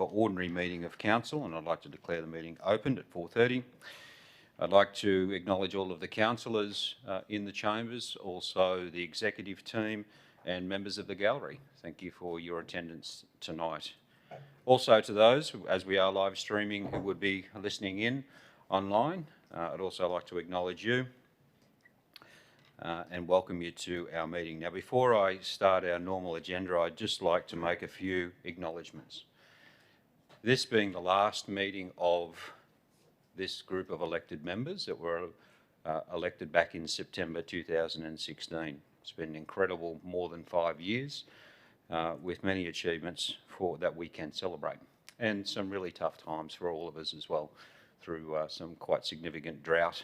ordinary meeting of Council, and I'd like to declare the meeting opened at 4:30. I'd like to acknowledge all of the councillors in the chambers, also the executive team and members of the gallery. Thank you for your attendance tonight. Also to those, as we are live streaming, who would be listening in online, I'd also like to acknowledge you and welcome you to our meeting. Now, before I start our normal agenda, I'd just like to make a few acknowledgements. This being the last meeting of this group of elected members that were elected back in September 2016. It's been an incredible more than 5 years with many achievements that we can celebrate, and some really tough times for all of us as well, through some quite significant drought,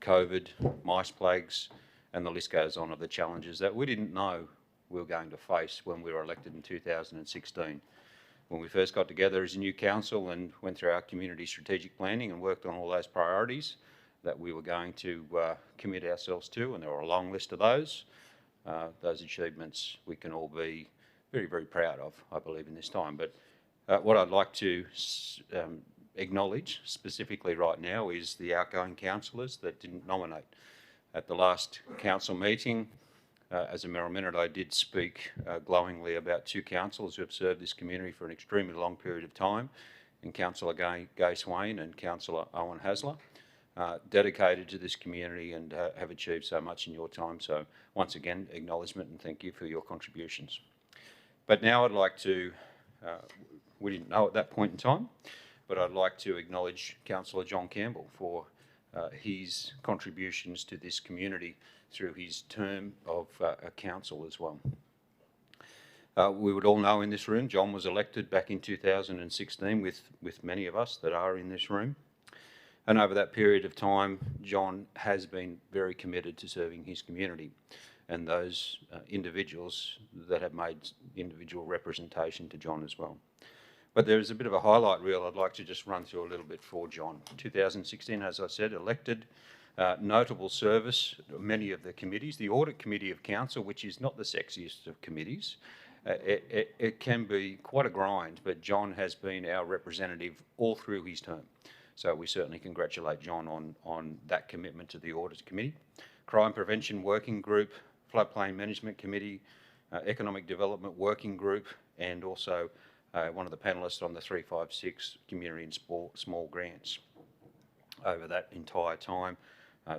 COVID, mice plagues, and the list goes on of the challenges that we didn't know we were going to face when we were elected in 2016. When we first got together as a new council and went through our community strategic planning and worked on all those priorities that we were going to commit ourselves to, and there were a long list of those achievements we can all be very, very proud of, I believe, in this time. But what I'd like to acknowledge specifically right now is the outgoing councillors that didn't nominate. At the last council meeting, as a mere minute, I did speak glowingly about two councillors who have served this community for an extremely long period of time, and Councillor Gay Swain and Councillor Owen Hasler, dedicated to this community and have achieved so much in your time. So once again, acknowledgement and thank you for your contributions. But now I'd like to, we didn't know at that point in time, but I'd like to acknowledge Councillor John Campbell for his contributions to this community through his term of council as well. We would all know in this room, John was elected back in 2016 with many of us that are in this room. And over that period of time, John has been very committed to serving his community and those individuals that have made individual representation to John as well. But there is a bit of a highlight reel I'd like to just run through a little bit for John. 2016, as I said, elected, notable service, many of the committees. The Audit Committee of Council, which is not the sexiest of committees, it can be quite a grind, but John has been our representative all through his term. So we certainly congratulate John on that commitment to the Audit Committee. Crime Prevention Working Group, Floodplain Management Committee, Economic Development Working Group, and also one of the panellists on the 356 Community and Small Grants. Over that entire time,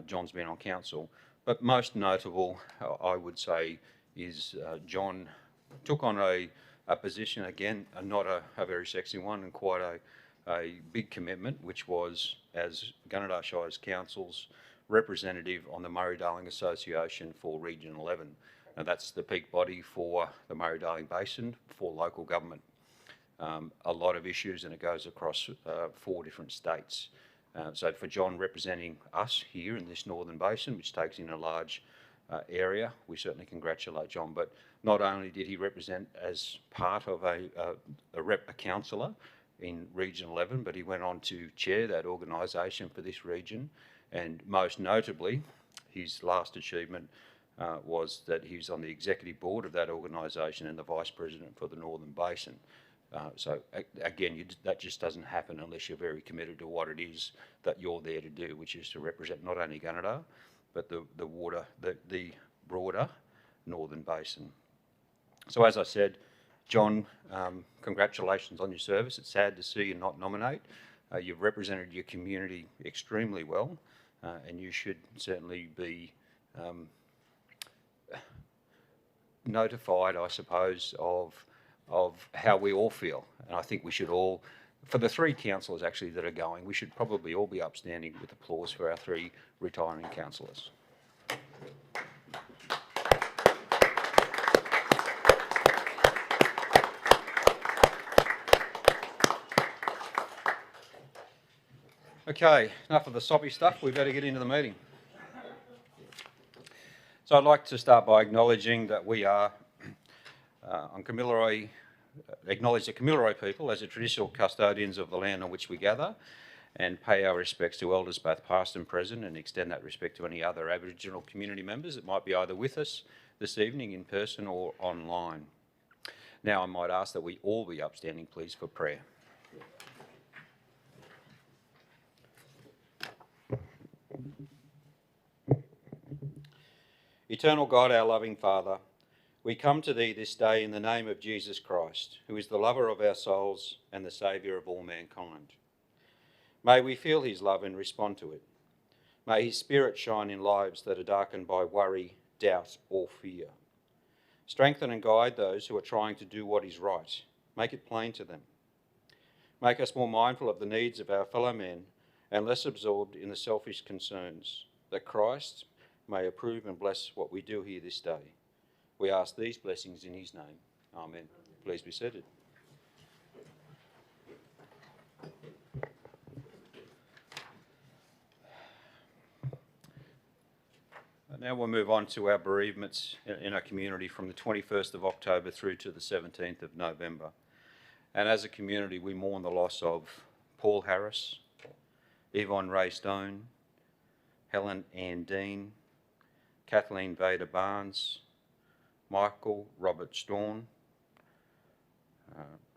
John's been on council. But most notable, I would say, is John took on a position, again, not a very sexy one, and quite a big commitment, which was as Gunnedah Shire's Council's representative on the Murray-Darling Association for Region 11. Now that's the peak body for the Murray-Darling Basin for local government. A lot of issues, and it goes across 4 different states. So for John representing us here in this Northern Basin, which takes in a large area, we certainly congratulate John. But not only did he represent as part of a councillor in Region 11, but he went on to chair that organisation for this region. And most notably, his last achievement was that he was on the executive board of that organisation and the vice president for the Northern Basin. So again, that just doesn't happen unless you're very committed to what it is that you're there to do, which is to represent not only Gunnedah, but the broader Northern Basin. So as I said, John, congratulations on your service. It's sad to see you not nominate. You've represented your community extremely well, and you should certainly be notified, I suppose, of how we all feel. And I think we should all, for the 3 councillors actually that are going, we should probably all be upstanding with applause for our 3 retiring councillors. Okay, enough of the soppy stuff, we better get into the meeting. So I'd like to start by acknowledging that we are on Kamilaroi, acknowledge the Kamilaroi people as the traditional custodians of the land on which we gather, and pay our respects to elders both past and present, and extend that respect to any other Aboriginal community members that might be either with us this evening in person or online. Now I might ask that we all be upstanding, please, for prayer. Eternal God, our loving Father, we come to Thee this day in the name of Jesus Christ, who is the lover of our souls and the Saviour of all mankind. May we feel His love and respond to it. May His Spirit shine in lives that are darkened by worry, doubt or fear. Strengthen and guide those who are trying to do what is right. Make it plain to them. Make us more mindful of the needs of our fellow men and less absorbed in the selfish concerns, that Christ may approve and bless what we do here this day. We ask these blessings in His name. Amen. Please be seated. Now we'll move on to our bereavements in our community from the 21st of October through to the 17th of November. And as a community, we mourn the loss of Paul Harris, Yvonne Ray Stone, Helen Ann Dean, Kathleen Vader Barnes, Michael Robert Storn,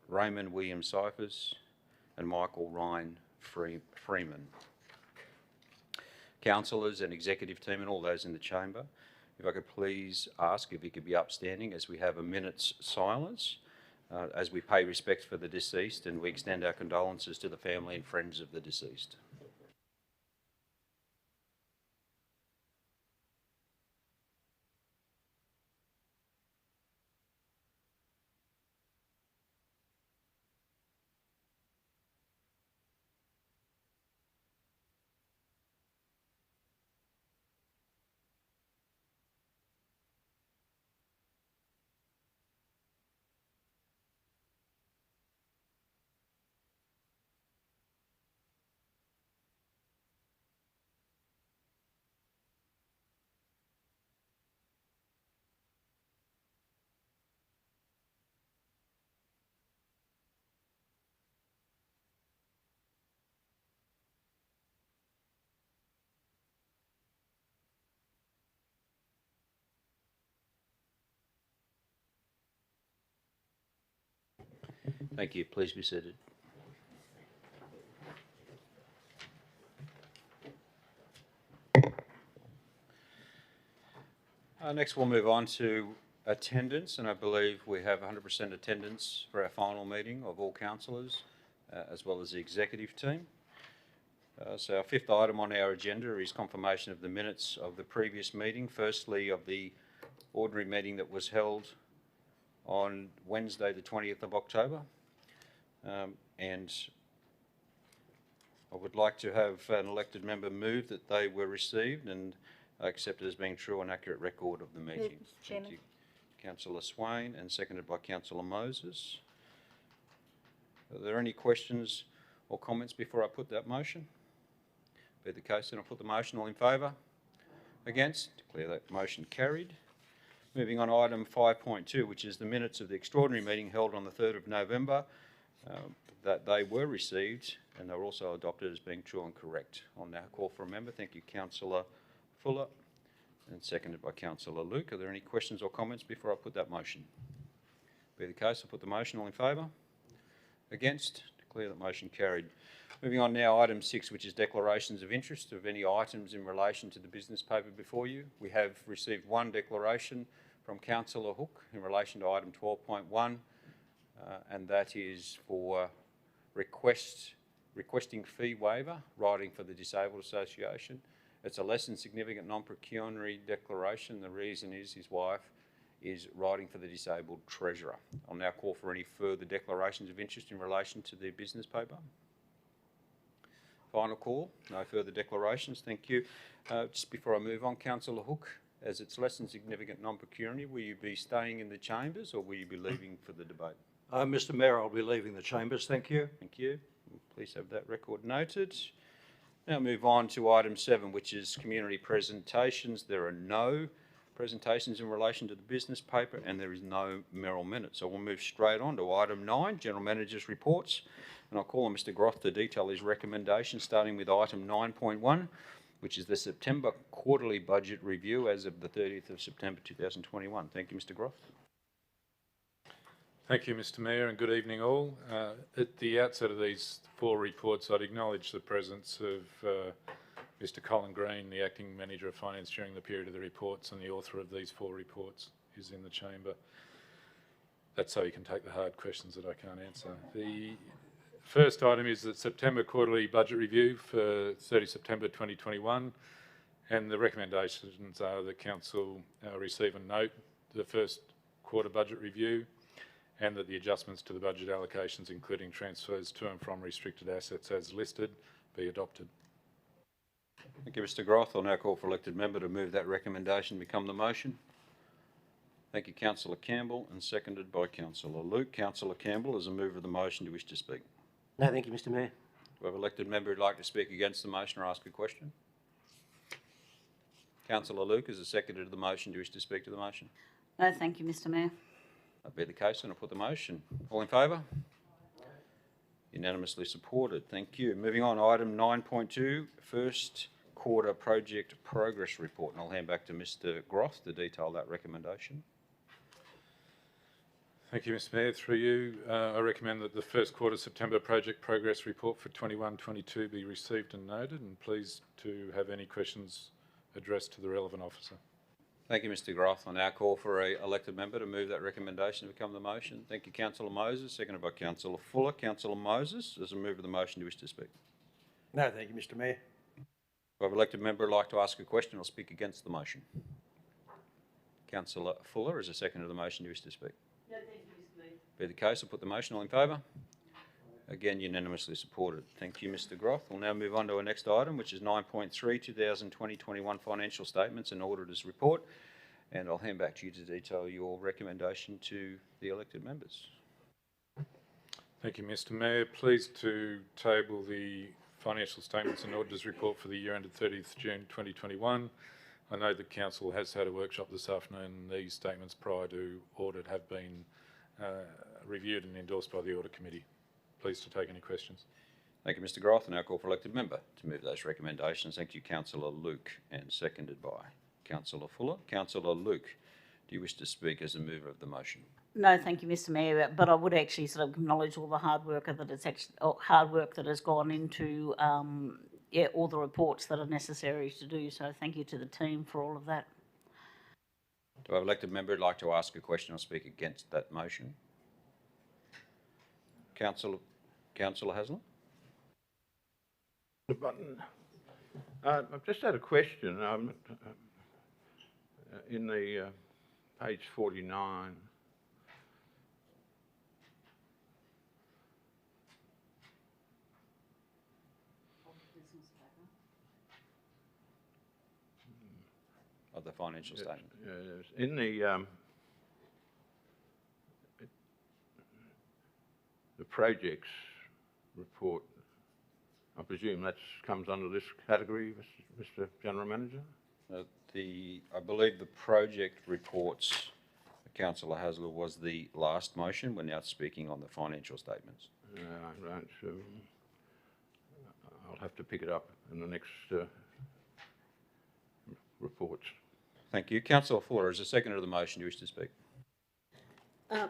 Raymond William Cyphers, and Michael Ryan Freeman. Councillors and executive team and all those in the chamber, if I could please ask if you could be upstanding as we have a minute's silence as we pay respect for the deceased and we extend our condolences to the family and friends of the deceased. Thank you. Please be seated. Next we'll move on to attendance, and I believe we have 100% attendance for our final meeting of all councillors as well as the executive team. So our fifth item on our agenda is confirmation of the minutes of the previous meeting, firstly of the ordinary meeting that was held on Wednesday the 20th of October. And I would like to have an elected member move that they were received and accepted as being true and accurate record of the meeting. Thank you. Councillor Swain, and seconded by Councillor Moses. Are there any questions or comments before I put that motion? Be the case, then I'll put the motion. All in favour? Against? Declare that motion carried. Moving on to item 5.2, which is the minutes of the extraordinary meeting held on the 3rd of November, that they were received and they were also adopted as being true and correct. I'll now call for a member. Thank you, Councillor Fuller, and seconded by Councillor Luke. Are there any questions or comments before I put that motion? Be the case, I'll put the motion. All in favour? Against? Declare that motion carried. Moving on now, item 6, which is declarations of interest of any items in relation to the business paper before you. We have received one declaration from Councillor Hook in relation to item 12.1, and that is for requesting fee waiver, writing for the Disabled Association. It's a less than significant non-pecuniary declaration. The reason is his wife is writing for the Disabled Treasurer. I'll now call for any further declarations of interest in relation to the business paper. Final call. No further declarations. Thank you. Just before I move on, Councillor Hook, as it's less than significant non-pecuniary, will you be staying in the chambers or will you be leaving for the debate? Mr Mayor, I'll be leaving the chambers. Thank you. Thank you. Please have that record noted. Now move on to item 7, which is community presentations. There are no presentations in relation to the business paper and there is no Merrill minute. So we'll move straight on to item 9, General Manager's reports. And I'll call on Mr Groth to detail his recommendations, starting with item 9.1, which is the September quarterly budget review as of the 30th of September 2021. Thank you, Mr Groth. Thank you, Mr Mayor, and good evening all. At the outset of these 4 reports, I'd acknowledge the presence of Mr Colin Green, the Acting Manager of Finance during the period of the reports, and the author of these 4 reports is in the chamber. That's so you can take the hard questions that I can't answer. The first item is the September quarterly budget review for 30 September 2021, and the recommendations are that Council receive and note the first quarter budget review, and that the adjustments to the budget allocations, including transfers to and from restricted assets as listed, be adopted. Thank you, Mr Groth. I'll now call for elected member to move that recommendation become the motion. Thank you, Councillor Campbell, and seconded by Councillor Luke. Councillor Campbell, as a mover of the motion, do you wish to speak? No, thank you, Mr Mayor. Do we have an elected member who'd like to speak against the motion or ask a question? Councillor Luke, as a seconder to the motion, do you wish to speak to the motion? No, thank you, Mr Mayor. That be the case, and I'll put the motion. All in favour? Unanimously supported. Thank you. Moving on, item 9.2, first quarter project progress report. And I'll hand back to Mr Groth to detail that recommendation. Thank you, Mr Mayor. Through you, I recommend that the first quarter September project progress report for 21-22 be received and noted, and pleased to have any questions addressed to the relevant officer. Thank you, Mr Groth. I now call for an elected member to move that recommendation to become the motion. Thank you, Councillor Moses, seconded by Councillor Fuller. Councillor Moses, as a mover of the motion, do you wish to speak? No, thank you, Mr Mayor. Do I have an elected member who'd like to ask a question or speak against the motion? Councillor Fuller, as a seconder of the motion, do you wish to speak? No, thank you, Mr Mayor. Be the case, I'll put the motion. All in favour? Again, unanimously supported. Thank you, Mr Groth. We'll now move on to our next item, which is 9.3, 2020-21 financial statements and auditors report. And I'll hand back to you to detail your recommendation to the elected members. Thank you, Mr Mayor. Pleased to table the financial statements and auditors report for the year ended 30th June 2021. I know the Council has had a workshop this afternoon, and these statements prior to audit have been reviewed and endorsed by the Audit Committee. Pleased to take any questions. Thank you, Mr Groth. I now call for elected member to move those recommendations. Thank you, Councillor Luke, and seconded by Councillor Fuller. Councillor Luke, do you wish to speak as a mover of the motion? No, thank you, Mr Mayor. But I would actually sort of acknowledge all the hard work that has gone into all the reports that are necessary to do. So thank you to the team for all of that. Do I have an elected member who'd like to ask a question or speak against that motion? Councillor Haslam? The button. I've just had a question. In the page 49, Of the financial statement. in the projects report, I presume that comes under this category, Mr. General Manager? I believe the project reports, Councillor Hasler, was the last motion. We're now speaking on the financial statements. Right. I'll have to pick it up in the next reports. Thank you. Councillor Fuller, as a seconder of the motion, do you wish to speak?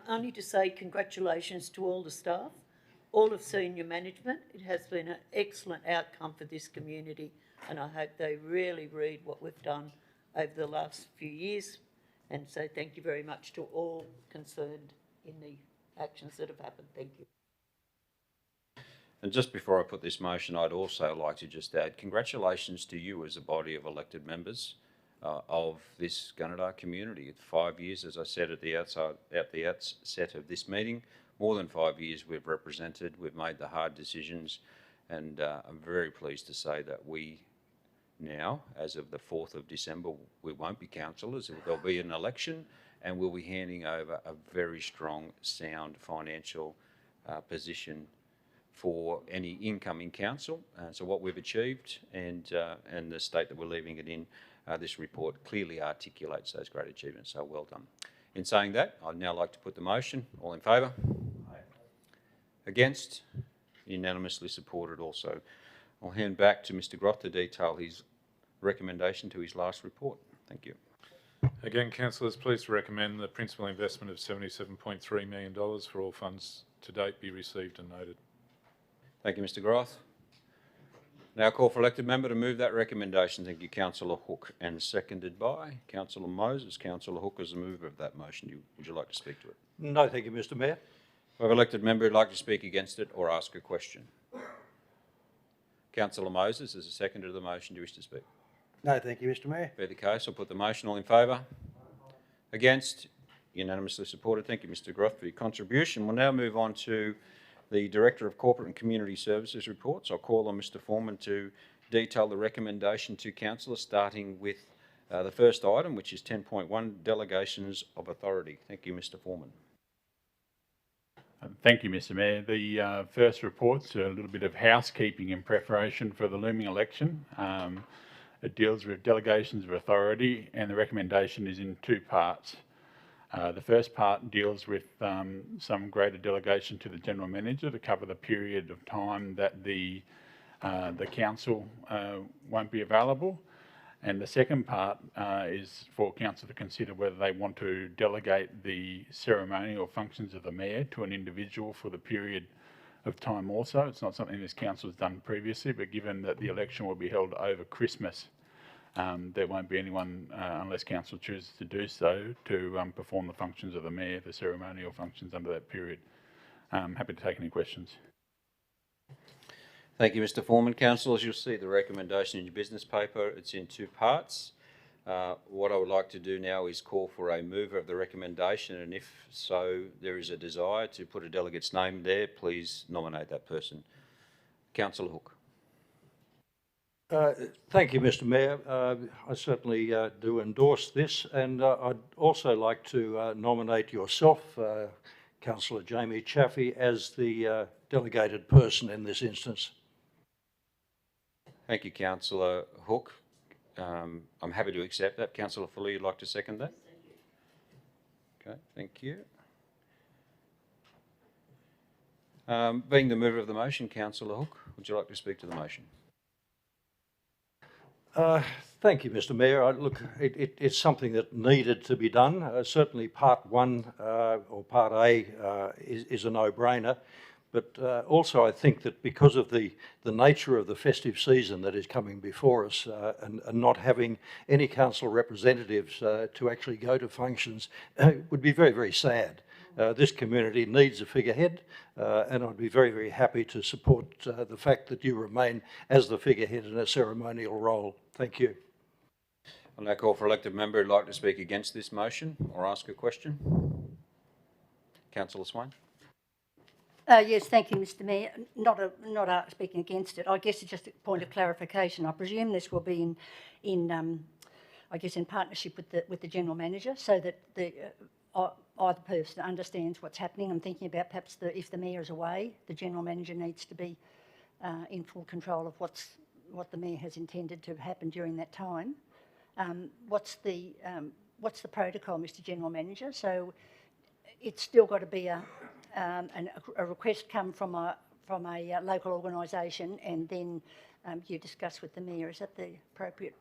Only to say congratulations to all the staff, all of senior management. It has been an excellent outcome for this community, and I hope they really read what we've done over the last few years. And so thank you very much to all concerned in the actions that have happened. Thank you. And just before I put this motion, I'd also like to just add congratulations to you as a body of elected members of this Gunnedah community. 5 years, as I said at the outset of this meeting, more than 5 years we've represented, we've made the hard decisions, and I'm very pleased to say that we now, as of the 4th of December, we won't be councillors. There'll be an election, and we'll be handing over a very strong, sound financial position for any incoming council. So what we've achieved and the state that we're leaving it in, this report clearly articulates those great achievements. So well done. In saying that, I'd now like to put the motion. All in favour? Aye. Against? Unanimously supported also. I'll hand back to Mr Groth to detail his recommendation to his last report. Thank you. Again, councillors, pleased to recommend the principal investment of $77.3 million for all funds to date be received and noted. Thank you, Mr Groth. Now call for elected member to move that recommendation. Thank you, Councillor Hook, and seconded by Councillor Moses. Councillor Hook is the mover of that motion. Would you like to speak to it? No, thank you, Mr Mayor. We have an elected member who'd like to speak against it or ask a question. Councillor Moses is the seconder of the motion. Do you wish to speak? No, thank you, Mr Mayor. Be the case, I'll put the motion. All in favour? Against? Unanimously supported. Thank you, Mr Groth, for your contribution. We'll now move on to the Director of Corporate and Community Services reports. I'll call on Mr Foreman to detail the recommendation to Councillor, starting with the first item, which is 10.1, Delegations of Authority. Thank you, Mr Foreman. Thank you, Mr Mayor. The first report's a little bit of housekeeping in preparation for the looming election. It deals with delegations of authority, and the recommendation is in two parts. The first part deals with some greater delegation to the General Manager to cover the period of time that the Council won't be available. And the second part is for Council to consider whether they want to delegate the ceremonial functions of the Mayor to an individual for the period of time also. It's not something this Council has done previously, but given that the election will be held over Christmas, there won't be anyone, unless Council chooses to do so, to perform the functions of the Mayor, the ceremonial functions under that period. Happy to take any questions. Thank you, Mr Foreman. Councillors, you'll see the recommendation in your business paper. It's in two parts. What I would like to do now is call for a mover of the recommendation, and if so, there is a desire to put a delegate's name there, please nominate that person. Councillor Hook. Thank you, Mr Mayor. I certainly do endorse this, and I'd also like to nominate yourself, Councillor Jamie Chaffey, as the delegated person in this instance. Thank you, Councillor Hook. I'm happy to accept that. Councillor Fuller, you'd like to second that? Okay, thank you. Being the mover of the motion, Councillor Hook, would you like to speak to the motion? Thank you, Mr Mayor. Look, it's something that needed to be done. Certainly part one, or part A, is a no-brainer. But also I think that because of the nature of the festive season that is coming before us, and not having any council representatives to actually go to functions would be very, very sad. This community needs a figurehead, and I'd be very, very happy to support the fact that you remain as the figurehead in a ceremonial role. Thank you. I'll now call for elected member who'd like to speak against this motion or ask a question. Councillor Swain. Yes, thank you, Mr Mayor. Not speaking against it. I guess it's just a point of clarification. I presume this will be in partnership with the General Manager, so that either person understands what's happening. I'm thinking about perhaps if the Mayor is away, the General Manager needs to be in full control of what the Mayor has intended to happen during that time. What's the protocol, Mr General Manager? So it's still got to be a request come from a local organisation, and then you discuss with the Mayor. Is that the appropriate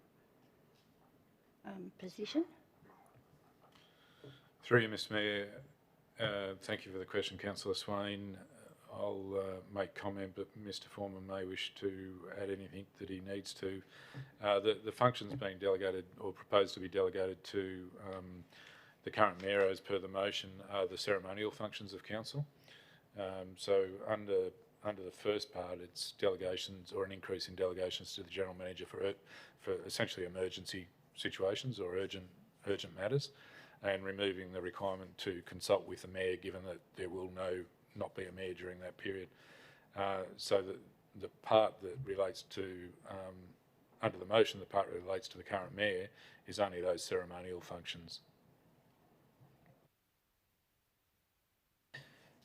position? Through you, Mr Mayor, thank you for the question, Councillor Swain. I'll make comment, but Mr Foreman may wish to add anything that he needs to. The functions being delegated or proposed to be delegated to the current Mayor, as per the motion, are the ceremonial functions of Council. So under the first part, it's delegations or an increase in delegations to the General Manager for essentially emergency situations or urgent matters, and removing the requirement to consult with the Mayor, given that there will not be a Mayor during that period. So the part that relates to, under the motion, the part that relates to the current Mayor is only those ceremonial functions.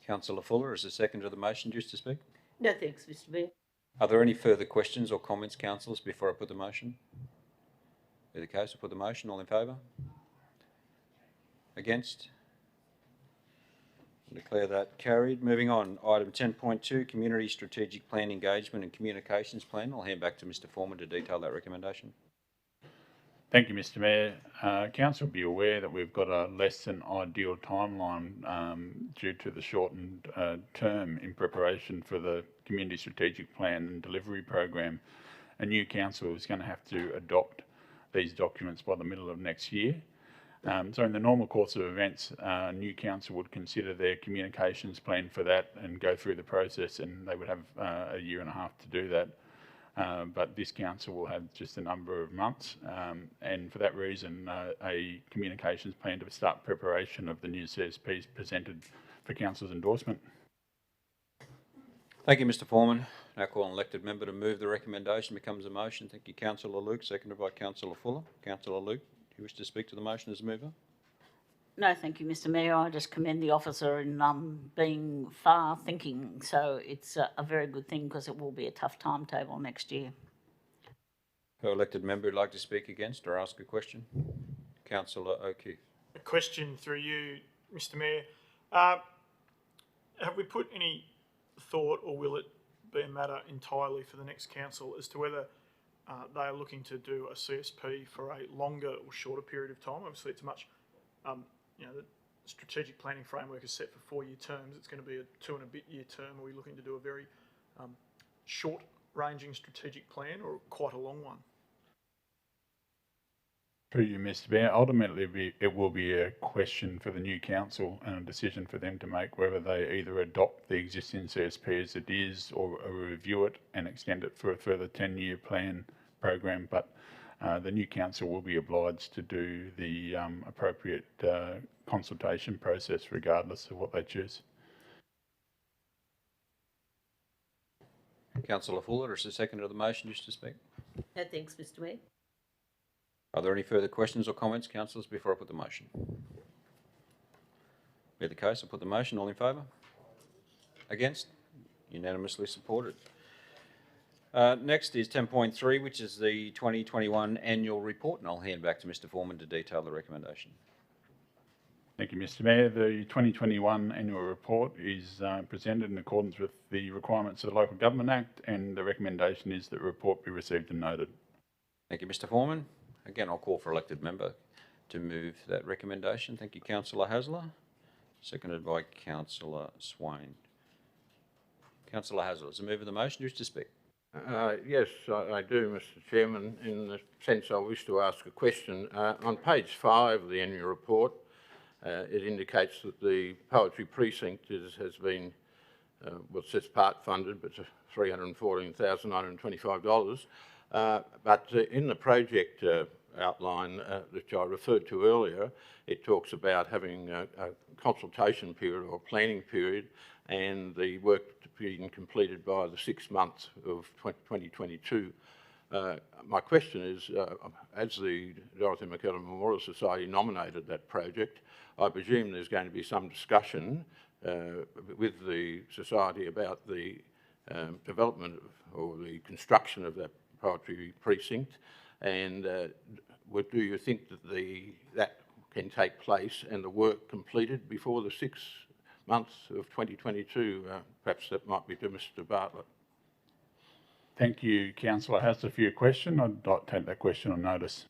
Councillor Fuller, as the seconder of the motion, do you wish to speak? No, thanks, Mr Mayor. Are there any further questions or comments, councillors, before I put the motion? Be the case, I'll put the motion. All in favour? Against? I'll declare that carried. Moving on, item 10.2, Community Strategic Plan Engagement and Communications Plan. I'll hand back to Mr Foreman to detail that recommendation. Thank you, Mr Mayor. Council will be aware that we've got a less than ideal timeline due to the shortened term in preparation for the Community Strategic Plan and Delivery Program. A new council is going to have to adopt these documents by the middle of next year. So in the normal course of events, new council would consider their communications plan for that and go through the process, and they would have a year and a half to do that. But this council will have just a number of months, and for that reason, a communications plan to start preparation of the new CSP is presented for council's endorsement. Thank you, Mr Foreman. Now call an elected member to move the recommendation becomes a motion. Thank you, Councillor Luke, seconded by Councillor Fuller. Councillor Luke, do you wish to speak to the motion as mover? No, thank you, Mr Mayor. I just commend the officer in being far thinking. So it's a very good thing because it will be a tough timetable next year. Per elected member who'd like to speak against or ask a question? Councillor O'Keefe. A question through you, Mr Mayor. Have we put any thought, or will it be a matter entirely for the next council, as to whether they are looking to do a CSP for a longer or shorter period of time? Obviously, it's much, the strategic planning framework is set for 4-year terms. It's going to be a 2 and a bit year term. Are we looking to do a very short-ranging strategic plan, or quite a long one? Through you, Mr Mayor, ultimately it will be a question for the new council and a decision for them to make whether they either adopt the existing CSP as it is or review it and extend it for a further 10-year plan program. But the new council will be obliged to do the appropriate consultation process regardless of what they choose. Councillor Fuller, is the seconder of the motion wish to speak? No, thanks, Mr Mayor. Are there any further questions or comments, councillors, before I put the motion? Be the case, I'll put the motion. All in favour? Against? Unanimously supported. Next is 10.3, which is the 2021 annual report, and I'll hand back to Mr Foreman to detail the recommendation. Thank you, Mr Mayor. The 2021 annual report is presented in accordance with the requirements of the Local Government Act, and the recommendation is that the report be received and noted. Thank you, Mr Foreman. Again, I'll call for elected member to move that recommendation. Thank you, Councillor Hasler, seconded by Councillor Swain. Councillor Hasler, as a mover of the motion, do you wish to speak? Yes, I do, Mr Chairman, in the sense I wish to ask a question. On page 5 of the annual report, it indicates that the poetry precinct has been, well, it says part funded, but it's $314,925. But in the project outline which I referred to earlier, it talks about having a consultation period or planning period, and the work being completed by the 6 months of 2022. My question is, as the Dorothy McKellar Memorial Society nominated that project, I presume there's going to be some discussion with the Society about the development or the construction of that poetry precinct, and do you think that that can take place and the work completed before the 6 months of 2022? Perhaps that might be to Mr Bartlett. Thank you, Councillor Hasler, for your question. I'd like to take that question on notice.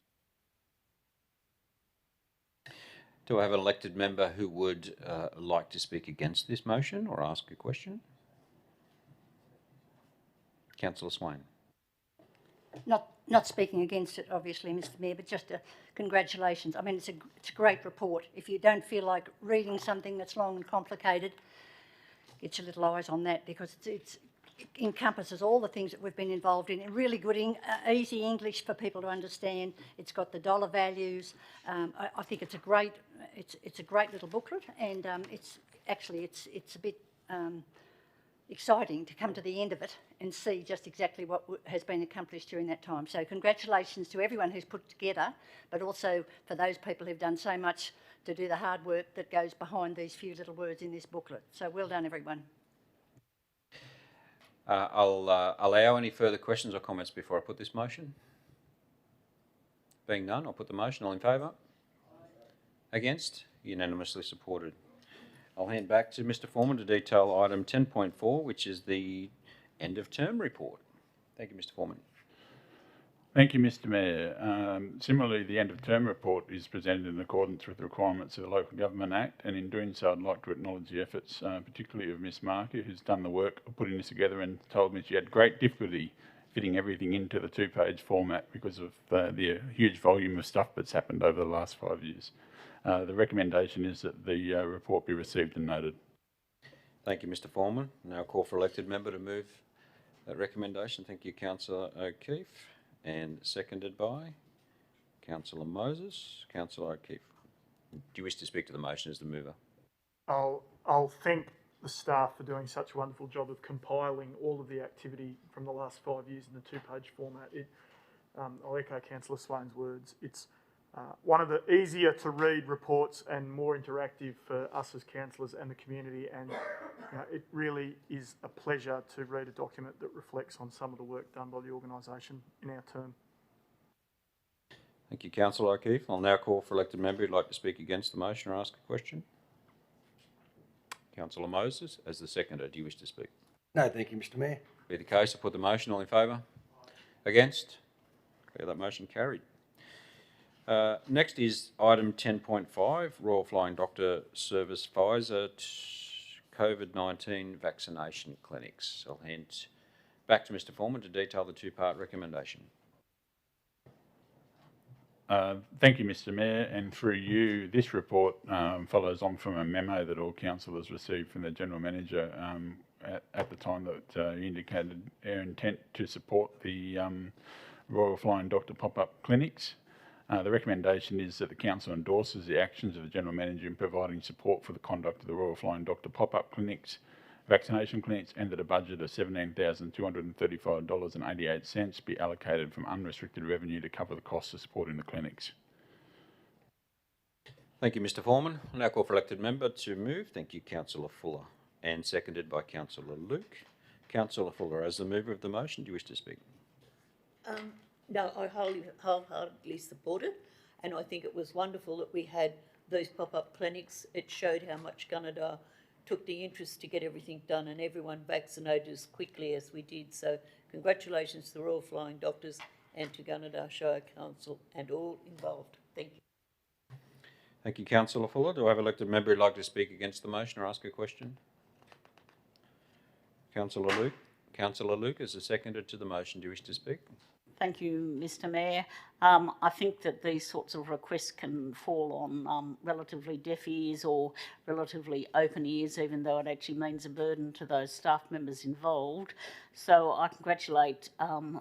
Do I have an elected member who would like to speak against this motion or ask a question? Councillor Swain. Not speaking against it, obviously, Mr Mayor, but just congratulations. I mean, it's a great report. If you don't feel like reading something that's long and complicated, get your little eyes on that, because it encompasses all the things that we've been involved in really good, easy English for people to understand. It's got the dollar values. I think it's a great little booklet, and it's a bit exciting to come to the end of it and see just exactly what has been accomplished during that time. So congratulations to everyone who's put together, but also for those people who've done so much to do the hard work that goes behind these few little words in this booklet. So well done, everyone. I'll allow any further questions or comments before I put this motion. Being none, I'll put the motion. All in favour? Against? Unanimously supported. I'll hand back to Mr Foreman to detail item 10.4, which is the end of term report. Thank you, Mr Foreman. Thank you, Mr Mayor. Similarly, the end of term report is presented in accordance with the requirements of the Local Government Act, and in doing so I'd like to acknowledge the efforts, particularly of Miss Marker, who's done the work of putting this together and told me she had great difficulty fitting everything into the two-page format because of the huge volume of stuff that's happened over the last 5 years. The recommendation is that the report be received and noted. Thank you, Mr Foreman. Now call for elected member to move that recommendation. Thank you, Councillor O'Keefe. And seconded by Councillor Moses. Councillor O'Keefe, do you wish to speak to the motion as the mover? I'll thank the staff for doing such a wonderful job of compiling all of the activity from the last 5 years in the two-page format. I'll echo Councillor Swain's words. It's one of the easier to read reports and more interactive for us as councillors and the community, and it really is a pleasure to read a document that reflects on some of the work done by the organisation in our term. Thank you, Councillor O'Keefe. I'll now call for elected member who'd like to speak against the motion or ask a question. Councillor Moses, as the seconder, do you wish to speak? No, thank you, Mr Mayor. Be the case, I put the motion. All in favour? Against? Declare that motion carried. Next is item 10.5, Royal Flying Doctor Service Pfizer COVID-19 vaccination clinics. I'll hand back to Mr Foreman to detail the two-part recommendation. Thank you, Mr Mayor, and through you, this report follows on from a memo that all councillors received from the General Manager at the time that he indicated our intent to support the Royal Flying Doctor pop-up clinics. The recommendation is that the Council endorses the actions of the General Manager in providing support for the conduct of the Royal Flying Doctor pop-up clinics, vaccination clinics, and that a budget of $17,235.88 be allocated from unrestricted revenue to cover the costs of supporting the clinics. Thank you, Mr Foreman. I'll now call for elected member to move. Thank you, Councillor Fuller, and seconded by Councillor Luke. Councillor Fuller, as the mover of the motion, do you wish to speak? No, I wholeheartedly support it, and I think it was wonderful that we had those pop-up clinics. It showed how much Gunnedah took the interest to get everything done and everyone vaccinated as quickly as we did. So congratulations to the Royal Flying Doctors and to Gunnedah Shire Council and all involved. Thank you. Thank you, Councillor Fuller. Do I have an elected member who'd like to speak against the motion or ask a question? Councillor Luke. Councillor Luke, as the seconder to the motion, do you wish to speak? Thank you, Mr Mayor. I think that these sorts of requests can fall on relatively deaf ears or relatively open ears, even though it actually means a burden to those staff members involved. So I congratulate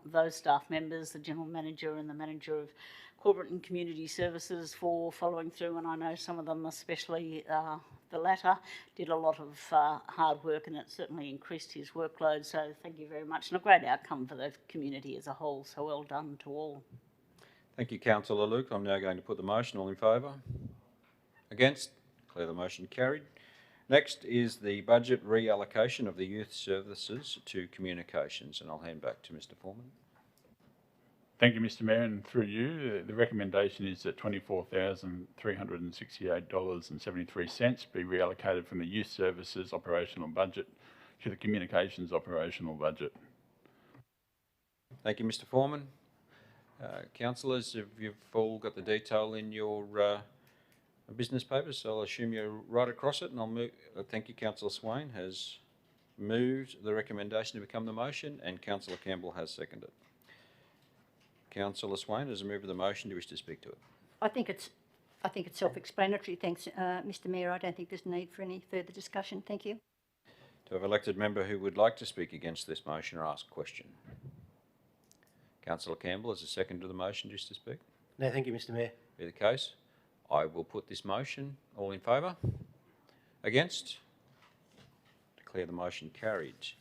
those staff members, the General Manager and the Manager of Corporate and Community Services for following through, and I know some of them, especially the latter, did a lot of hard work, and it certainly increased his workload, so thank you very much, and a great outcome for the community as a whole, so well done to all. Thank you, Councillor Luke. I'm now going to put the motion. All in favour? Against? Declare the motion carried. Next is the budget reallocation of the youth services to communications, and I'll hand back to Mr Foreman. Thank you, Mr Mayor, and through you, the recommendation is that $24,368.73 be reallocated from the youth services operational budget to the communications operational budget. Thank you, Mr Foreman. Councillors, you've all got the detail in your business papers, so I'll assume you're right across it, and I'll move. Thank you, Councillor Swain has moved the recommendation to become the motion, and Councillor Campbell has seconded. Councillor Swain, as a mover of the motion, do you wish to speak to it? I think it's self-explanatory. Thanks, Mr Mayor. I don't think there's need for any further discussion. Thank you. Do I have an elected member who would like to speak against this motion or ask a question? Councillor Campbell, as a second to the motion, do you wish to speak? No, thank you, Mr Mayor. Be the case, I will put this motion. All in favour? Against? Declare the motion carried.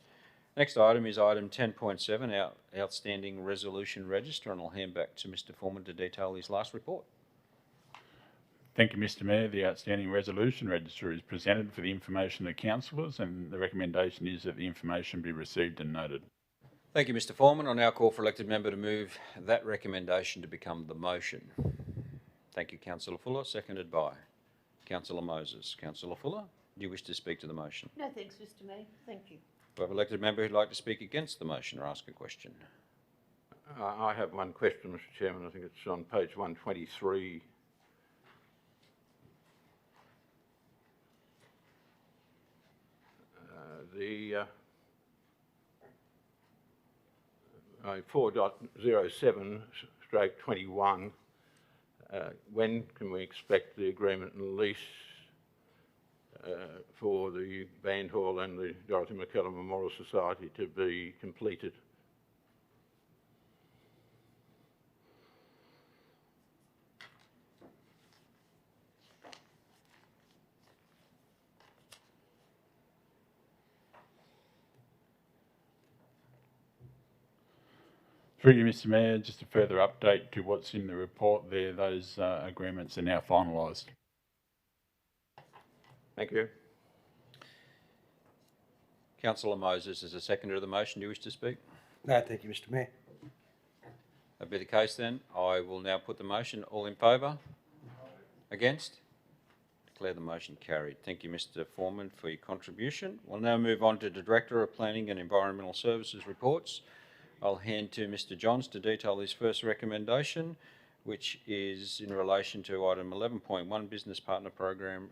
Next item is item 10.7, outstanding resolution register, and I'll hand back to Mr Foreman to detail his last report. Thank you, Mr Mayor. The outstanding resolution register is presented for the information of councillors, and the recommendation is that the information be received and noted. Thank you, Mr Foreman. I'll now call for elected member to move that recommendation to become the motion. Thank you, Councillor Fuller, seconded by Councillor Moses. Councillor Fuller, do you wish to speak to the motion? No, thanks, Mr Mayor. Thank you. Do I have an elected member who'd like to speak against the motion or ask a question? I have one question, Mr Chairman. I think it's on page 123. The 4.07/21, when can we expect the agreement and lease for the Band Hall and the Dorothy McKellar Memorial Society to be completed? Through you, Mr Mayor, just a further update to what's in the report there. Those agreements are now finalised. Thank you. Councillor Moses is a seconder of the motion. Do you wish to speak? No, thank you, Mr Mayor. That be the case then, I will now put the motion. All in favour? Against? Declare the motion carried. Thank you, Mr Foreman, for your contribution. We'll now move on to the Director of Planning and Environmental Services reports. I'll hand to Mr Johns to detail his first recommendation, which is in relation to item 11.1, Business Partner Program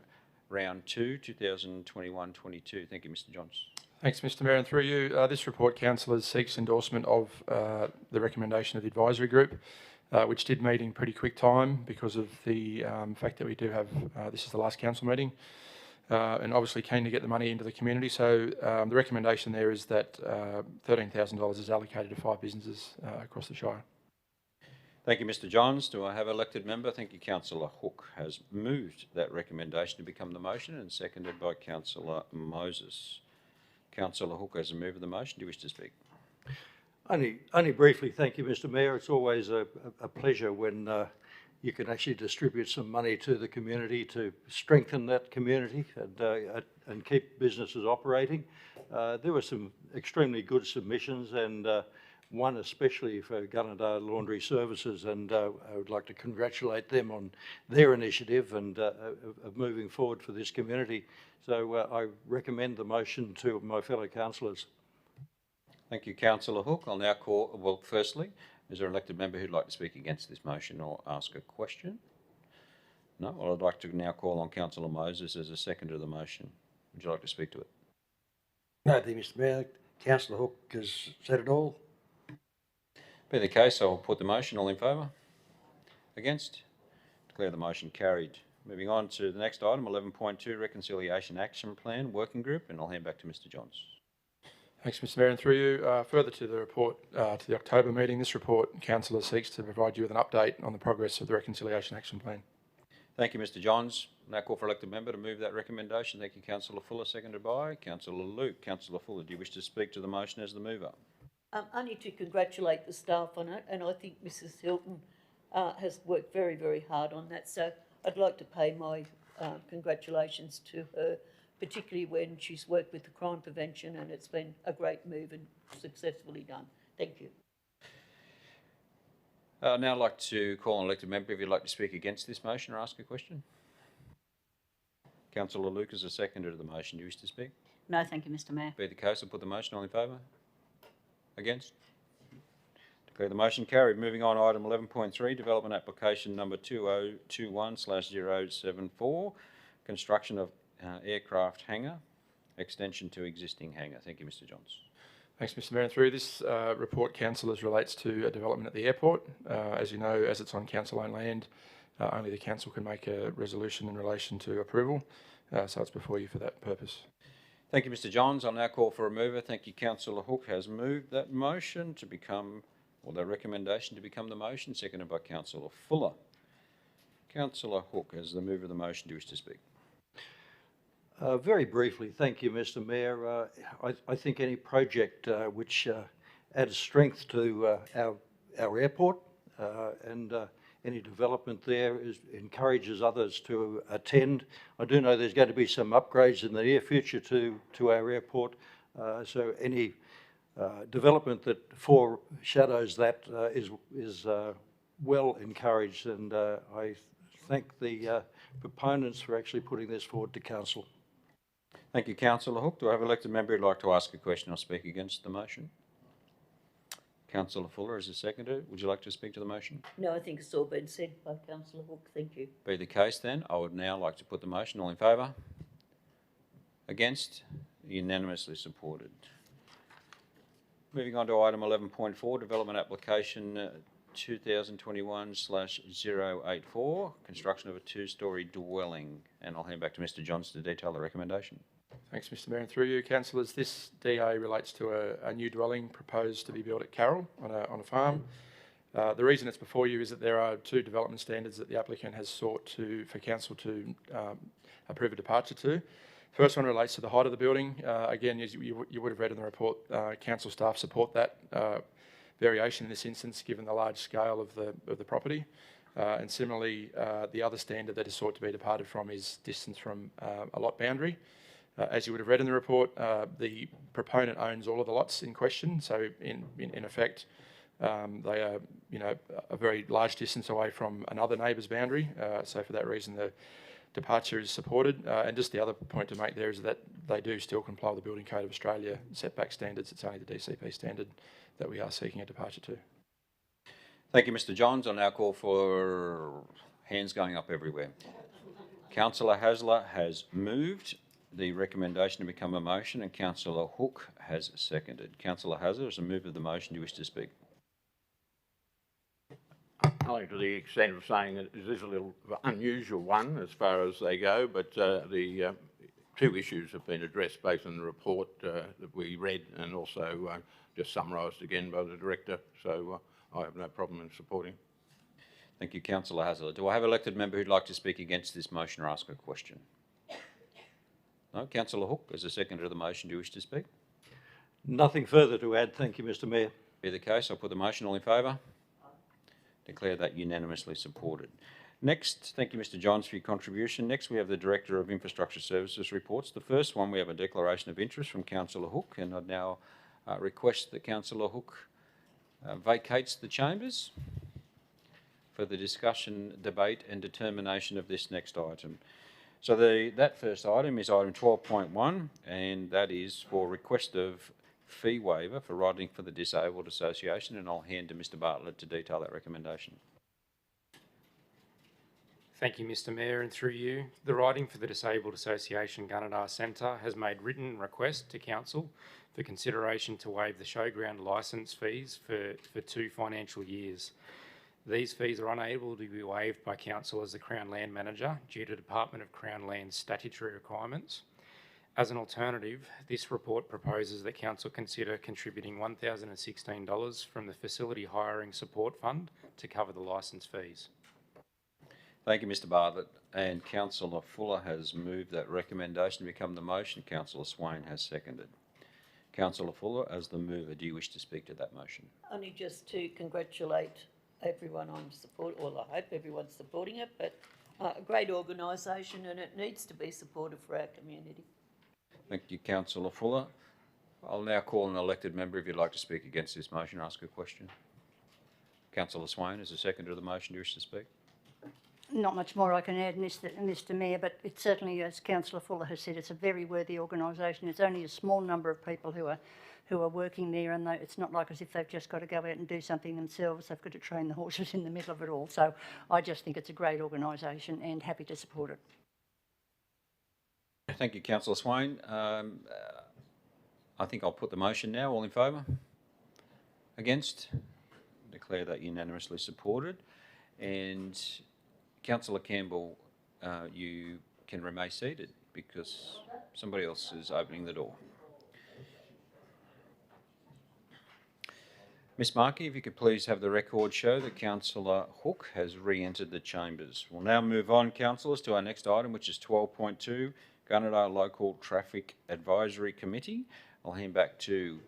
Round 2, 2021-22. Thank you, Mr Johns. Thanks, Mr Mayor, and through you, this report, councillors, seeks endorsement of the recommendation of the advisory group, which did meet in pretty quick time because of the fact that we do have, this is the last council meeting, and obviously keen to get the money into the community. So the recommendation there is that $13,000 is allocated to 5 businesses across the Shire. Thank you, Mr Johns. Do I have elected member? Thank you. Councillor Hook has moved that recommendation to become the motion and seconded by Councillor Moses. Councillor Hook has a move of the motion. Do you wish to speak? Only briefly, thank you, Mr Mayor. It's always a pleasure when you can actually distribute some money to the community to strengthen that community and keep businesses operating. There were some extremely good submissions, and one especially for Gunnedah Laundry Services, and I would like to congratulate them on their initiative and of moving forward for this community. So I recommend the motion to my fellow councillors. Thank you, Councillor Hook. I'll now call, well, firstly, is there an elected member who'd like to speak against this motion or ask a question? No? Well, I'd like to now call on Councillor Moses as a seconder of the motion. Would you like to speak to it? No, thank you, Mr Mayor. Councillor Hook has said it all. Be the case, I'll put the motion. All in favour? Against? Declare the motion carried. Moving on to the next item, 11.2, Reconciliation Action Plan Working Group, and I'll hand back to Mr Johns. Thanks, Mr Mayor, and through you, further to the report to the October meeting, this report, councillor, seeks to provide you with an update on the progress of the Reconciliation Action Plan. Thank you, Mr Johns. Now call for elected member to move that recommendation. Thank you, Councillor Fuller, seconded by Councillor Luke. Councillor Fuller, do you wish to speak to the motion as the mover? Only to congratulate the staff on it, and I think Mrs Hilton has worked very, very hard on that. So I'd like to pay my congratulations to her, particularly when she's worked with the crime prevention, and it's been a great move and successfully done. Thank you. I'd now like to call on elected member if you'd like to speak against this motion or ask a question. Councillor Luke is a seconder to the motion. Do you wish to speak? No, thank you, Mr Mayor. Be the case, I'll put the motion. All in favour? Against? Declare the motion carried. Moving on, item 11.3, development application number 2021/074, construction of aircraft hangar, extension to existing hangar. Thank you, Mr Johns. Thanks, Mr Mayor. And through this report, councillors, relates to a development at the airport. As you know, as it's on council-owned land, only the council can make a resolution in relation to approval. So it's before you for that purpose. Thank you, Mr Johns. I'll now call for a mover. Thank you. Councillor Hook has moved that motion to become, or the recommendation to become the motion, seconded by Councillor Fuller. Councillor Hook, as the mover of the motion, do you wish to speak? Very briefly, thank you, Mr Mayor. I think any project which adds strength to our airport and any development there encourages others to attend. I do know there's going to be some upgrades in the near future to our airport, so any development that foreshadows that is well encouraged, and I thank the proponents for actually putting this forward to council. Thank you, Councillor Hook. Do I have an elected member who'd like to ask a question or speak against the motion? Councillor Fuller as a seconder. Would you like to speak to the motion? No, I think it's all been said by Councillor Hook, thank you. Be the case then, I would now like to put the motion. All in favour? Against? Unanimously supported. Moving on to item 11.4, development application 2021/084, construction of a two-storey dwelling. And I'll hand back to Mr Johns to detail the recommendation. Thanks, Mr Mayor, and through you, councillors. This DA relates to a new dwelling proposed to be built at Carroll on a farm. The reason it's before you is that there are two development standards that the applicant has sought for council to approve a departure to. First one relates to the height of the building. Again, as you would have read in the report, council staff support that variation in this instance, given the large scale of the property. And similarly, the other standard that is sought to be departed from is distance from a lot boundary. As you would have read in the report, the proponent owns all of the lots in question. So in effect, they are, a very large distance away from another neighbour's boundary. So for that reason, the departure is supported. And just the other point to make there is that they do still comply with the Building Code of Australia setback standards. It's only the DCP standard that we are seeking a departure to. Thank you, Mr Johns. I now call for hands going up everywhere. Councillor Hasler has moved the recommendation to become a motion, and Councillor Hook has seconded. Councillor Hasler, as a move of the motion, do you wish to speak? Only to the extent of saying that it is a little unusual one as far as they go, but the two issues have been addressed both in the report that we read and also just summarised again by the Director, so I have no problem in supporting. Thank you, Councillor Hasler. Do I have an elected member who'd like to speak against this motion or ask a question? No? Councillor Hook, as a seconder of the motion, do you wish to speak? Nothing further to add, thank you, Mr Mayor. Be the case, I'll put the motion. All in favour? Declare that unanimously supported. Next, thank you, Mr Johns, for your contribution. Next, we have the Director of Infrastructure Services reports. The first one, we have a declaration of interest from Councillor Hook, and I'd now request that Councillor Hook vacates the chambers for the discussion, debate and determination of this next item. So that first item is item 12.1, and that is for request of fee waiver for riding for the Disabled Association, and I'll hand to Mr Bartlett to detail that recommendation. Thank you, Mr Mayor, and through you, the Riding for the Disabled Association Gunnedah Centre has made written request to Council for consideration to waive the showground licence fees for 2 financial years. These fees are unable to be waived by Council as the Crown Land Manager due to Department of Crown Land's statutory requirements. As an alternative, this report proposes that Council consider contributing $1,016 from the Facility Hiring Support Fund to cover the licence fees. Thank you, Mr Bartlett. And Councillor Fuller has moved that recommendation to become the motion. Councillor Swain has seconded. Councillor Fuller, as the mover, do you wish to speak to that motion? Only just to congratulate everyone on support, well, I hope everyone's supporting it, but a great organisation, and it needs to be supported for our community. Thank you, Councillor Fuller. I'll now call an elected member if you'd like to speak against this motion or ask a question. Councillor Swain, as a seconder of the motion, do you wish to speak? Not much more I can add, Mr Mayor, but it certainly, as Councillor Fuller has said, it's a very worthy organisation. It's only a small number of people who are working there, and it's not like as if they've just got to go out and do something themselves. They've got to train the horses in the middle of it all. So I just think it's a great organisation and happy to support it. Thank you, Councillor Swain. I think I'll put the motion now. All in favour? Against? Declare that unanimously supported. And Councillor Campbell, you can remain seated because somebody else is opening the door. Miss Markey, if you could please have the record show that Councillor Hook has re-entered the chambers. We'll now move on, councillors, to our next item, which is 12.2, Gunnedah Local Traffic Advisory Committee. I'll hand back to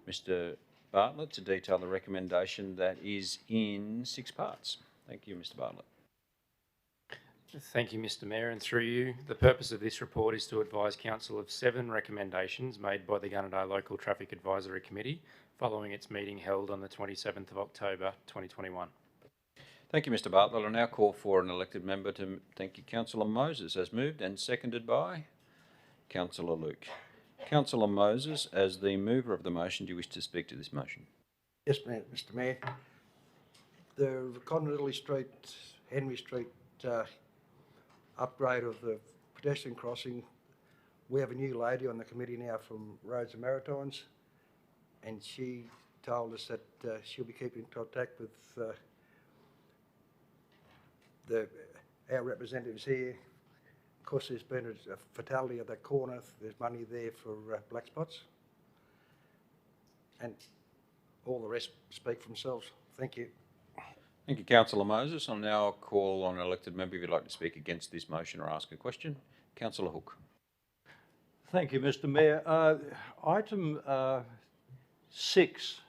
Mr Bartlett to detail the recommendation that is in 6 parts. Thank you, Mr Bartlett. Thank you, Mr Mayor, and through you, the purpose of this report is to advise Council of 7 recommendations made by the Gunnedah Local Traffic Advisory Committee following its meeting held on the 27th of October 2021. Thank you, Mr Bartlett. I now call for an elected member to thank you. Councillor Moses, as moved and seconded by Councillor Luke. Councillor Moses, as the mover of the motion, do you wish to speak to this motion? Yes, Mr Mayor. The Connolly Street, Henry Street upgrade of the pedestrian crossing, we have a new lady on the committee now from Roads and Maritimes, and she told us that she'll be keeping in contact with our representatives here. Of course, there's been a fatality at that corner. There's money there for black spots. And all the rest speak for themselves. Thank you. Thank you, Councillor Moses. I'll now call on an elected member if you'd like to speak against this motion or ask a question. Councillor Hook. Thank you, Mr Mayor. Item 6,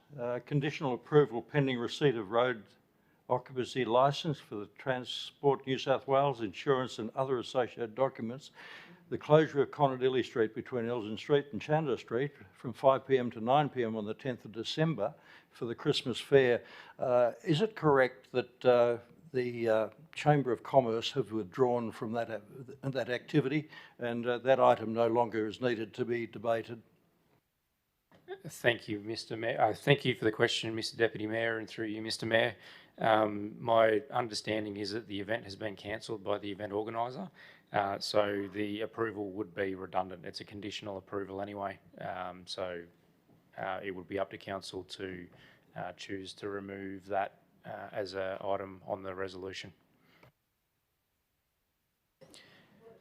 conditional approval pending receipt of road occupancy licence for the Transport New South Wales insurance and other associated documents. The closure of Connolly Street between Elgin Street and Chandler Street from 5 p.m. to 9 p.m. on the 10th of December for the Christmas fair. Is it correct that the Chamber of Commerce have withdrawn from that activity, and that item no longer is needed to be debated? Thank you, Mr Mayor. Thank you for the question, Mr Deputy Mayor, and through you, Mr Mayor. My understanding is that the event has been cancelled by the event organiser, so the approval would be redundant. It's a conditional approval anyway, so it would be up to council to choose to remove that as an item on the resolution.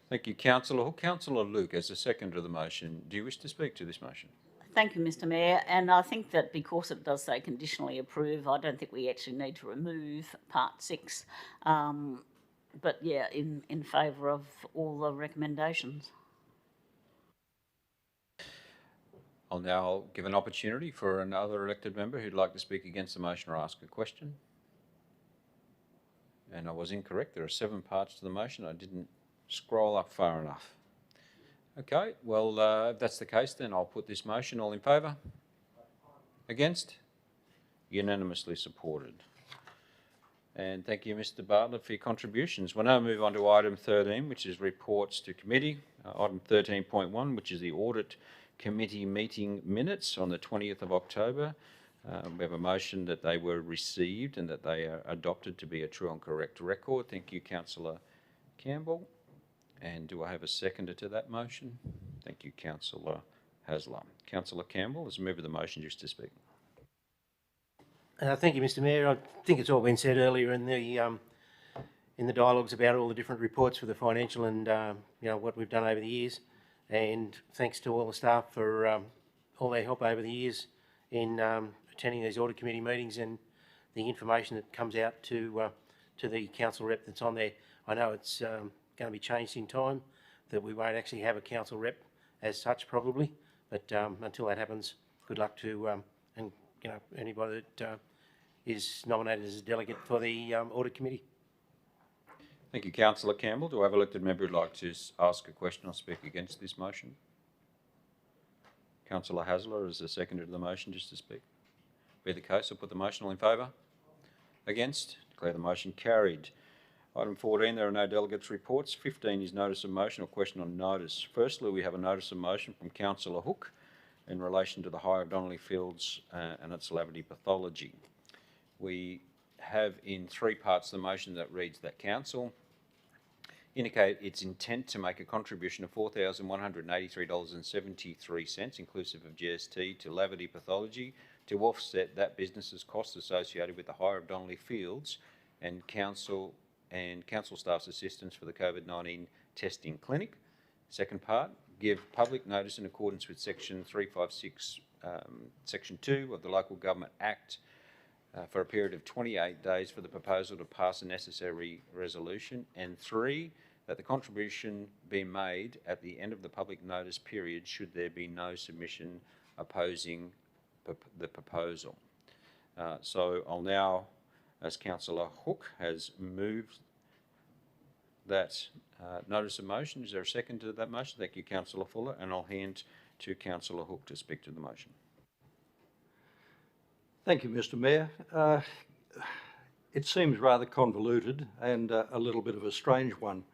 Thank you, Councillor Hook. Councillor Luke, as the seconder of the motion, do you wish to speak to this motion? Thank you, Mr Mayor, and I think that because it does say conditionally approve, I don't think we actually need to remove part 6. But yeah, in favour of all the recommendations. I'll now give an opportunity for another elected member who'd like to speak against the motion or ask a question. And I was incorrect. There are 7 parts to the motion. I didn't scroll up far enough. Okay, well, if that's the case, then I'll put this motion. All in favour? Against? Unanimously supported. And thank you, Mr Bartlett, for your contributions. We'll now move on to item 13, which is reports to committee. Item 13.1, which is the Audit Committee meeting minutes on the 20th of October. We have a motion that they were received and that they are adopted to be a true and correct record. Thank you, Councillor Campbell. And do I have a seconder to that motion? Thank you, Councillor Hasler. Councillor Campbell, as a member of the motion, just to speak. Thank you, Mr Mayor. I think it's all been said earlier in the dialogues about all the different reports for the financial and you know, what we've done over the years. And thanks to all the staff for all their help over the years in attending these audit committee meetings and the information that comes out to the council rep that's on there. I know it's going to be changed in time, that we won't actually have a council rep as such probably, but until that happens, good luck to and you know, anybody that is nominated as a delegate for the audit committee. Thank you, Councillor Campbell. Do I have an elected member who'd like to ask a question or speak against this motion? Councillor Hasler is the seconder to the motion, just to speak. Be the case, I'll put the motion. All in favour? Against? Declare the motion carried. Item 14, there are no delegates' reports. 15 is notice of motion or question on notice. Firstly, we have a notice of motion from Councillor Hook in relation to the hire of Donnelly Fields and its lavity pathology. We have in 3 parts the motion that reads that Council indicate its intent to make a contribution of $4,183.73 inclusive of GST to lavity pathology to offset that business's costs associated with the hire of Donnelly Fields and council staff's assistance for the COVID-19 testing clinic. Second part, give public notice in accordance with section 356, section 2 of the Local Government Act for a period of 28 days for the proposal to pass a necessary resolution. And 3, that the contribution be made at the end of the public notice period should there be no submission opposing the proposal. So I'll now, as Councillor Hook has moved that notice of motion. Is there a second to that motion? Thank you, Councillor Fuller, and I'll hand to Councillor Hook to speak to the motion. Thank you, Mr Mayor. It seems rather convoluted and a little bit of a strange one,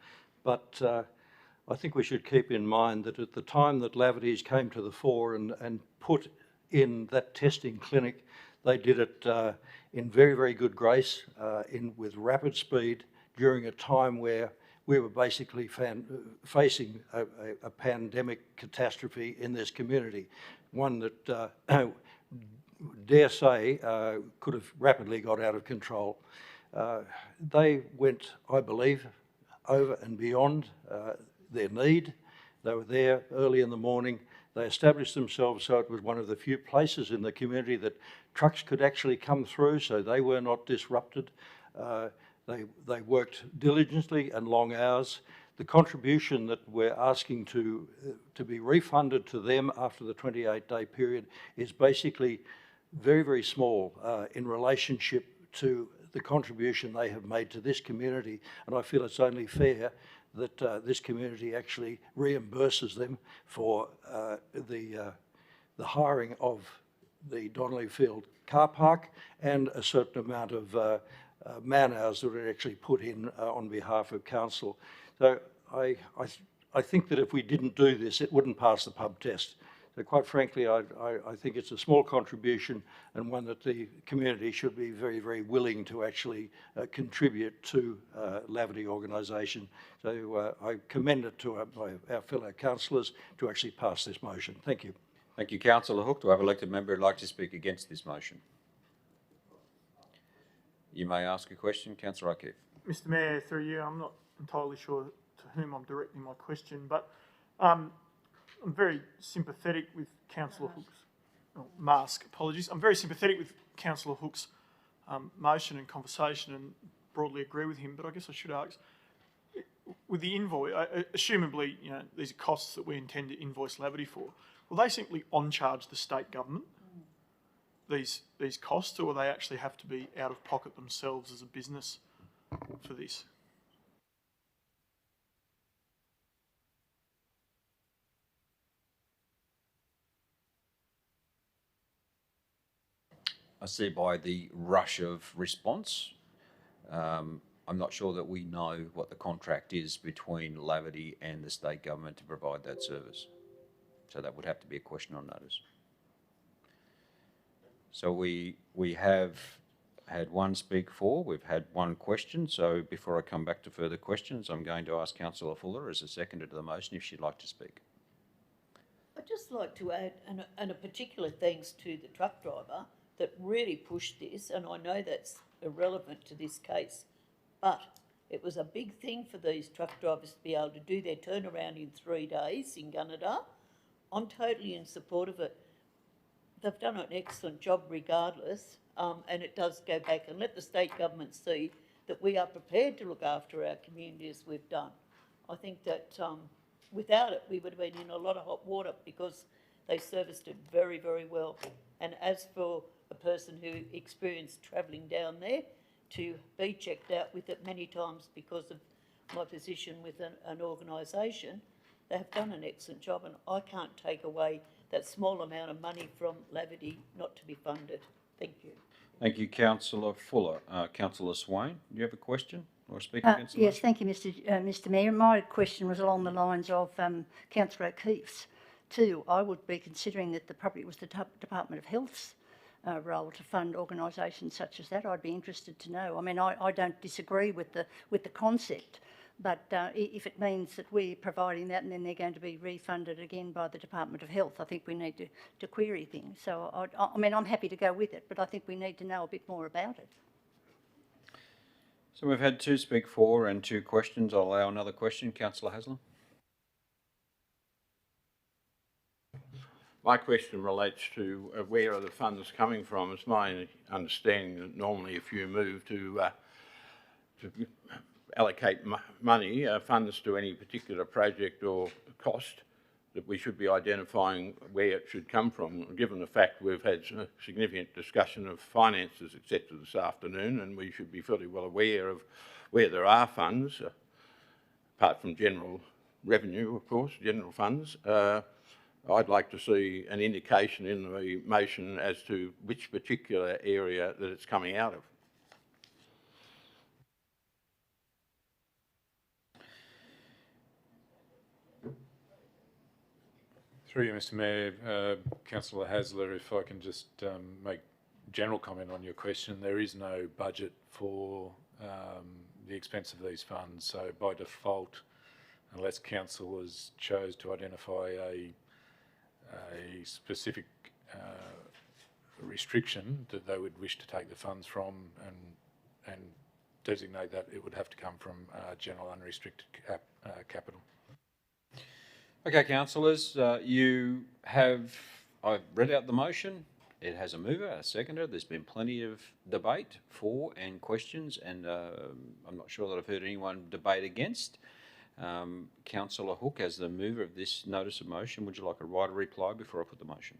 but I think we should keep in mind that at the time that Lavities came to the fore and put in that testing clinic, They did it in very, very good grace, with rapid speed during a time where we were basically facing a pandemic catastrophe in this community, one that, dare say, could have rapidly got out of control. They went, I believe, over and beyond their need. They were there early in the morning. They established themselves so it was one of the few places in the community that trucks could actually come through, so they were not disrupted. They worked diligently and long hours. The contribution that we're asking to be refunded to them after the 28-day period is basically very, very small in relationship to the contribution they have made to this community, and I feel it's only fair that this community actually reimburses them for the hiring of the Donnelly Field car park and a certain amount of man hours that are actually put in on behalf of council. So I think that if we didn't do this, it wouldn't pass the pub test. So quite frankly, I think it's a small contribution and one that the community should be very, very willing to actually contribute to Lavity organisation. So I commend it to our fellow councillors to actually pass this motion. Thank you. Thank you, Councillor Hook. Do I have an elected member who'd like to speak against this motion? You may ask a question, Councillor O'Keefe. Mr Mayor, through you, I'm not entirely sure to whom I'm directing my question, but I'm very sympathetic with Councillor Hook's, apologies. I'm very sympathetic with Councillor Hook's motion and conversation and broadly agree with him, but I guess I should ask, with the invoice, assumably, you know, these are costs that we intend to invoice Lavity for, will they simply on-charge the state government these costs, or will they actually have to be out of pocket themselves as a business for this? I see by the rush of response, I'm not sure that we know what the contract is between Lavity and the state government to provide that service. So that would have to be a question on notice. So we have had one speak for, we've had one question. So before I come back to further questions, I'm going to ask Councillor Fuller as a seconder to the motion if she'd like to speak. I'd just like to add, and a particular thanks to the truck driver that really pushed this, and I know that's irrelevant to this case, but it was a big thing for these truck drivers to be able to do their turnaround in 3 days in Gunnedah. I'm totally in support of it. They've done an excellent job regardless, and it does go back and let the state government see that we are prepared to look after our community as we've done. I think that without it, we would have been in a lot of hot water because they serviced it very, very well. And as for a person who experienced travelling down there, to be checked out with it many times because of my position with an organisation, they have done an excellent job, and I can't take away that small amount of money from Lavity not to be funded. Thank you. Thank you, Councillor Fuller. Councillor Swain, do you have a question or speak against the yes, motion? thank you, Mr Mayor. My question was along the lines of Councillor O'Keefe's too. I would be considering that probably it was the Department of Health's role to fund organisations such as that. I'd be interested to know. I mean, I don't disagree with the concept, but if it means that we're providing that and then they're going to be refunded again by the Department of Health, I think we need to query things. So, I mean, I'm happy to go with it, but I think we need to know a bit more about it. So we've had 2 speak for and 2 questions. I'll allow another question. Councillor Haslam. My question relates to where are the funds coming from. It's my understanding that normally if you move to allocate money, funds to any particular project or cost, that we should be identifying where it should come from. Given the fact we've had a significant discussion of finances, etc. this afternoon, and we should be fairly well aware of where there are funds, apart from general revenue, of course, general funds. I'd like to see an indication in the motion as to which particular area that it's coming out of. Through you, Mr Mayor, Councillor Hasler, if I can just make general comment on your question, there is no budget for the expense of these funds. So by default, unless councillors chose to identify a specific restriction that they would wish to take the funds from and designate that, it would have to come from general unrestricted capital. Okay, councillors, I've read out the motion. It has a mover, a seconder. There's been plenty of debate for and questions, and I'm not sure that I've heard anyone debate against. Councillor Hook, as the mover of this notice of motion, would you like a right of reply before I put the motion?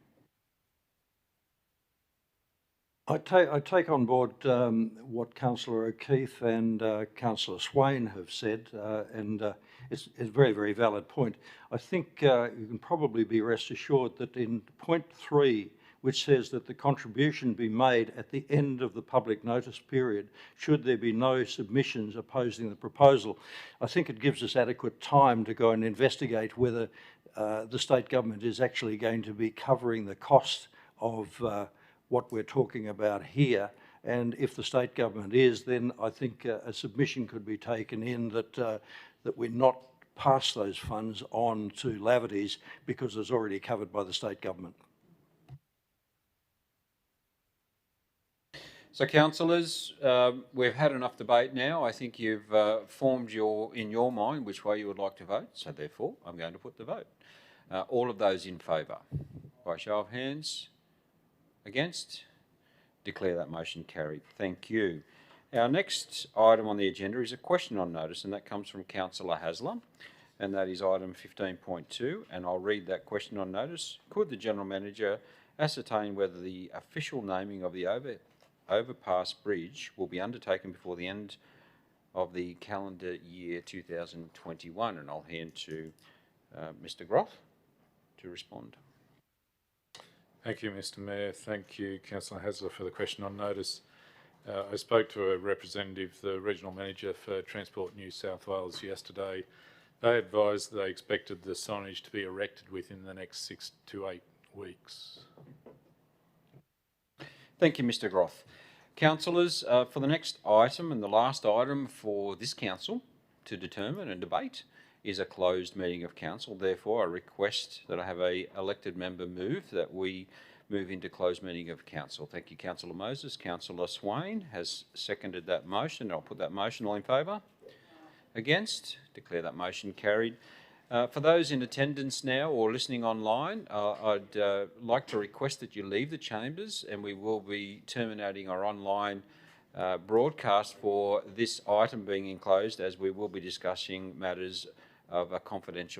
I take on board what Councillor O'Keefe and Councillor Swain have said, and it's a very, very valid point. I think you can probably be rest assured that in point 3, which says that the contribution be made at the end of the public notice period, should there be no submissions opposing the proposal, I think it gives us adequate time to go and investigate whether the state government is actually going to be covering the cost of what we're talking about here. And if the state government is, then I think a submission could be taken in that that we not pass those funds on to Laverty's because it's already covered by the state government. So, councillors, we've had enough debate now. I think you've formed in your mind which way you would like to vote. So, therefore, I'm going to put the vote. All of those in favour. By show of hands. Against? Declare that motion carried. Thank you. Our next item on the agenda is a question on notice, and that comes from Councillor Hasler, and that is item 15.2, and I'll read that question on notice. Could the General Manager ascertain whether the official naming of the overpass bridge will be undertaken before the end of the calendar year 2021? And I'll hand to Mr. Groff to respond. Thank you, Mr. Mayor. Thank you, Councillor Hasler, for the question on notice. I spoke to a representative, the Regional Manager for Transport New South Wales yesterday. They advised they expected the signage to be erected within the next 6 to 8 weeks. Thank you, Mr. Groff. Councillors, for the next item and the last item for this council to determine and debate is a closed meeting of council. Therefore, I request that I have a elected member move that we move into closed meeting of council. Thank you, Councillor Moses. Councillor Swain has seconded that motion. I'll put that motion. All in favour? Against? Declare that motion carried. For those in attendance now or listening online, I'd like to request that you leave the chambers, and we will be terminating our online broadcast for this item being enclosed, as we will be discussing matters of a confidential